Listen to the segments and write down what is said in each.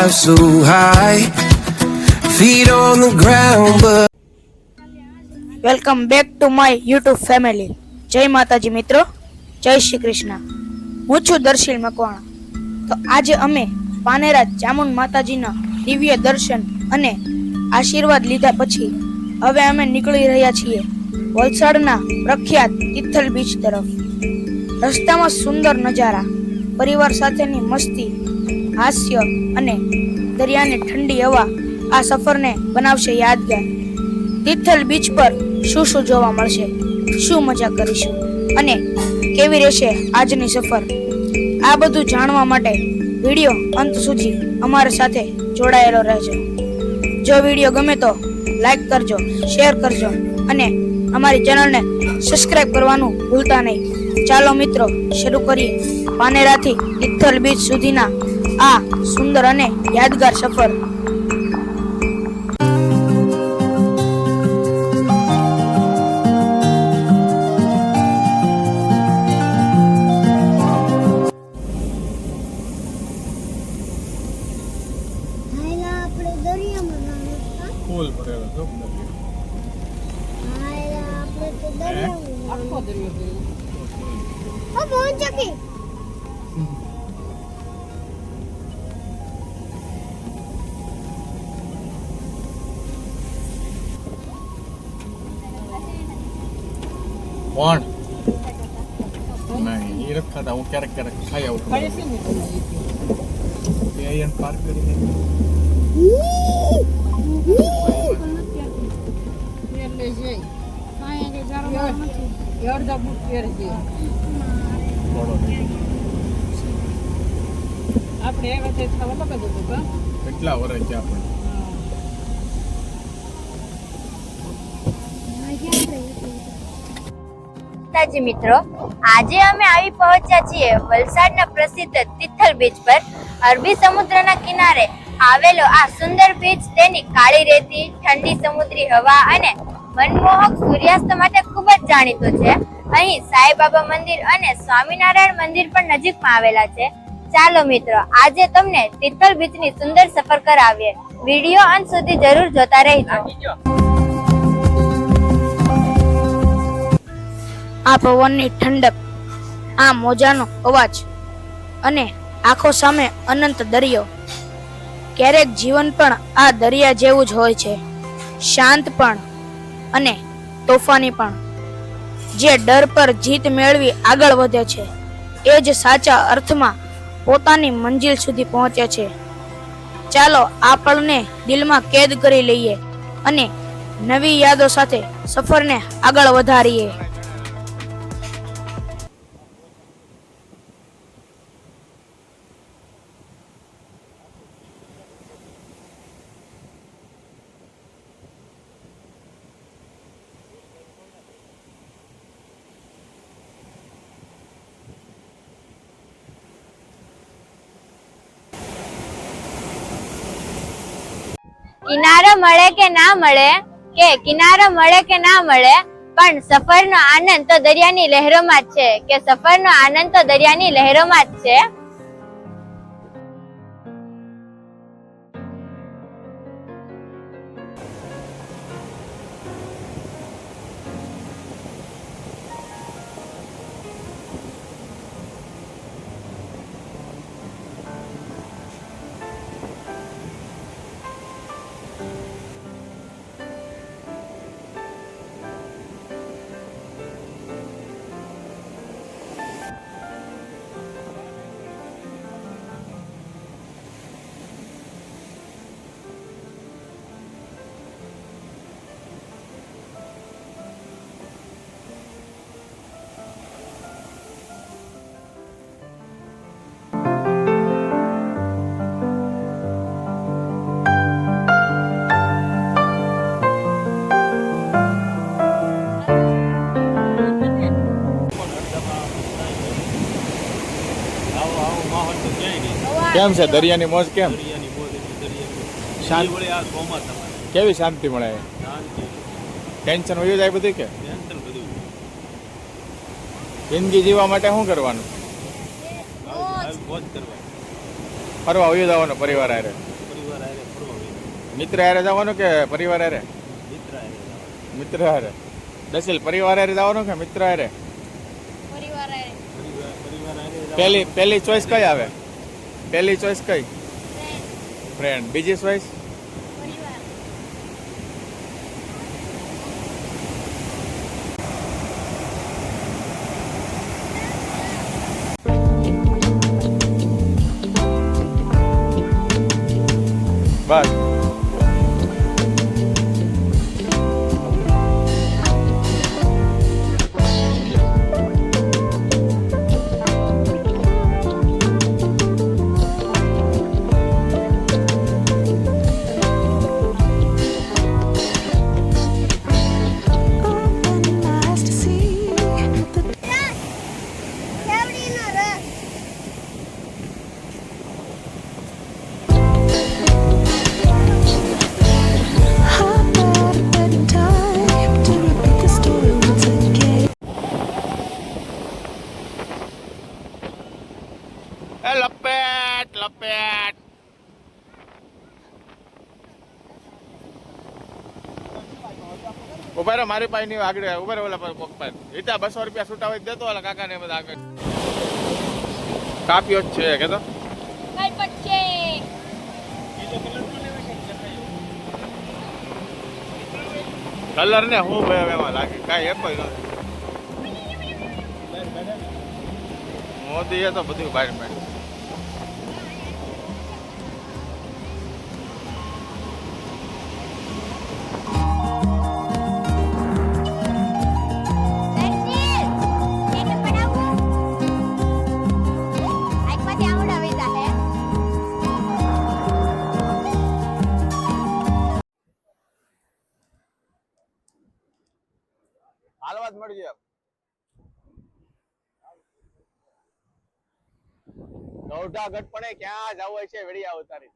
fly so high, feet on the ground, but welcome back to my YouTube family. જય માતાજી મિત્રો, જય શ્રી કૃષ્ણ. હું છું દર્શીલ મકવાણા. તો આજે અમે પાનેરા ચામુંડ માતાજીના દિવ્ય દર્શન અને આશીર્વાદ લીધા પછી હવે અમે નીકળી રહ્યા છીએ વલસાડના પ્રખ્યાત તિથલ બીચ તરફ. રસ્તામાં સુંદર નજારા, પરિવાર સાથેની મસ્તી, હાસ્ય અને દરિયાની ઠંડી હવા આ સફરને બનાવશે યાદગાર. તિથલ બીચ પર શું શું જોવા મળશે, શું મજા કરીશું અને કેવી રહેશે આજની સફર, આ બધું જાણવા માટે વિડીયો અંત સુધી અમારી સાથે જોડાયેલો રહેજો. જો વિડીયો ગમે તો લાઈક કરજો, શેર કરજો અને અમારી ચેનલને સબસ્ક્રાઇબ કરવાનું ભૂલતા નહીં. ચાલો મિત્રો, શરૂ કરીએ પાનેરાથી તિથલ બીચ સુધીના આ સુંદર અને યાદગાર સફર. ફૂલ ભરેલો જો કોણ નહીં એ રખાતા હું ક્યારેક ક્યારેક ખાઈ આવું પાર્ક કરી કેટલા વર્ષ છે આપણે મિત્રો, આજે અમે આવી પહોંચ્યા છીએ વલસાડના પ્રસિદ્ધ તિથલ બીચ પર. અરબી સમુદ્રના કિનારે આવેલો આ સુંદર બીચ તેની કાળી રેતી, ઠંડી સમુદ્રી હવા અને મનમોહક સૂર્યાસ્ત માટે ખૂબ જ જાણીતો છે. અહીં સાંઈબાબા મંદિર અને સ્વામિનારાયણ મંદિર પણ નજીકમાં આવેલા છે. ચાલો મિત્રો, આજે તમને તિથલ બીચની સુંદર સફર કરાવીએ. વિડીયો અંત સુધી જરૂર જોતા રહેજો. આ પવનની ઠંડક, આ મોજાનો અવાજ અને આંખો સામે અનંત દરિયો. ક્યારેક જીવન પણ આ દરિયા જેવું જ હોય છે, શાંત પણ અને તોફાની પણ. જે ડર પર જીત મેળવી આગળ વધે છે એ જ સાચા અર્થમાં પોતાની મંજિલ સુધી પહોંચે છે. ચાલો આ પળને દિલમાં કેદ કરી લઈએ અને નવી યાદો સાથે સફરને આગળ વધારીએ. કિનારો મળે કે ના મળે, કિનારો મળે કે ના મળે, પણ સફરનો આનંદ તો દરિયાની લહેરોમાં જ છે, સફરનો આનંદ તો દરિયાની લહેરોમાં જ છે. કેમ છે દરિયાની મોજ? કેમ કેવી શાંતિ મળે? ટેન્શન વયું જાય બધું કે જિંદગી જીવવા માટે શું કરવાનું? ફરવા વયું જવાનો પરિવાર હારે. મિત્ર હારે જવાનું કે પરિવાર હારે? મિત્ર હારે. દર્શીલ પરિવાર હારે જવાનું કે મિત્ર હારે? પહેલી ચોઈસ કઈ આવે? પહેલી ચોઈસ કઈ? ફ્રેન્ડ. બીજી choice? Bus. Nice to see the hot about a wedding time to repeat the story once again. એ લપેટ લપેટ. ઉભા રહો, મારી પાસે નહીં આગળ ઉભા રહો. ઓલા પર રીતા 200 રૂપિયા છૂટા હોય દેતો ઓલા કાકા ને બધા આગળ કાપ્યો જ છે કે તો કલર ને હું ભાઈ એમાં લાગે કાંઈ એમ નથી. મોદી એ તો બધું બહાર પાડ્યું. હાલવા જ મળી જાય. ગૌઢા ગઢપણે ક્યાં જવું હોય છે વેડિયા ઉતારી.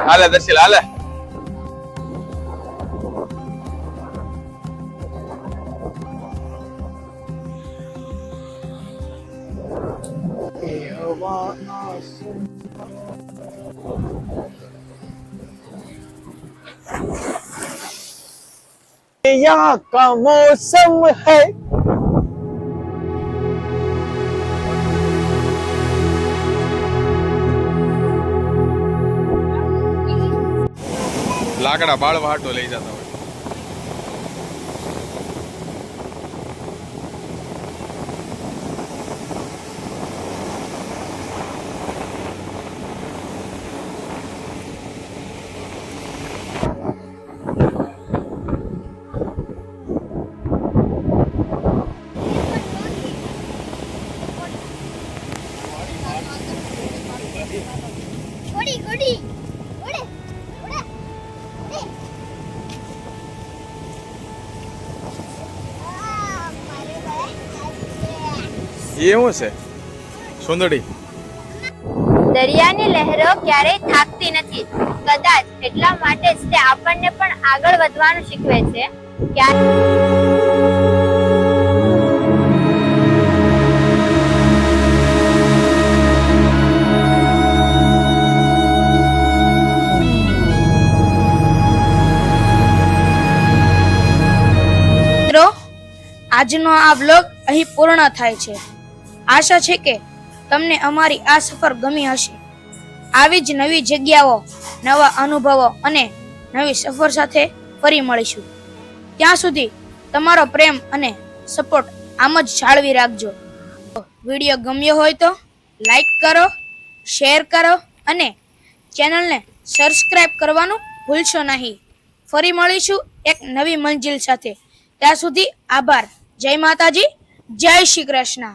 હાલે દર્શીલ હાલે. यहाँ का मौसम है લાકડા બાળવા હાટો લઈ જતા હોય. એ શું છે? સુંદડી. દરિયાની લહેરો ક્યારેય થાકતી નથી. કદાચ એટલા માટે જ તે આપણને પણ આગળ વધવાનું શીખવે છે. મિત્રો, આજનો આ વ્લોગ અહીં પૂર્ણ થાય છે. આશા છે કે તમને અમારી આ સફર ગમી હશે. આવી જ નવી જગ્યાઓ, નવા અનુભવો અને નવી સફર સાથે ફરી મળીશું. ત્યાં સુધી તમારો પ્રેમ અને સપોર્ટ આમ જ જાળવી રાખજો. વિડીયો ગમ્યો હોય તો લાઈક કરો, શેર કરો અને ચેનલને સબસ્ક્રાઇબ કરવાનું ભૂલશો નહીં. ફરી મળીશું એક નવી મંજિલ સાથે. ત્યાં સુધી આભાર. જય માતાજી, જય શ્રી કૃષ્ણ.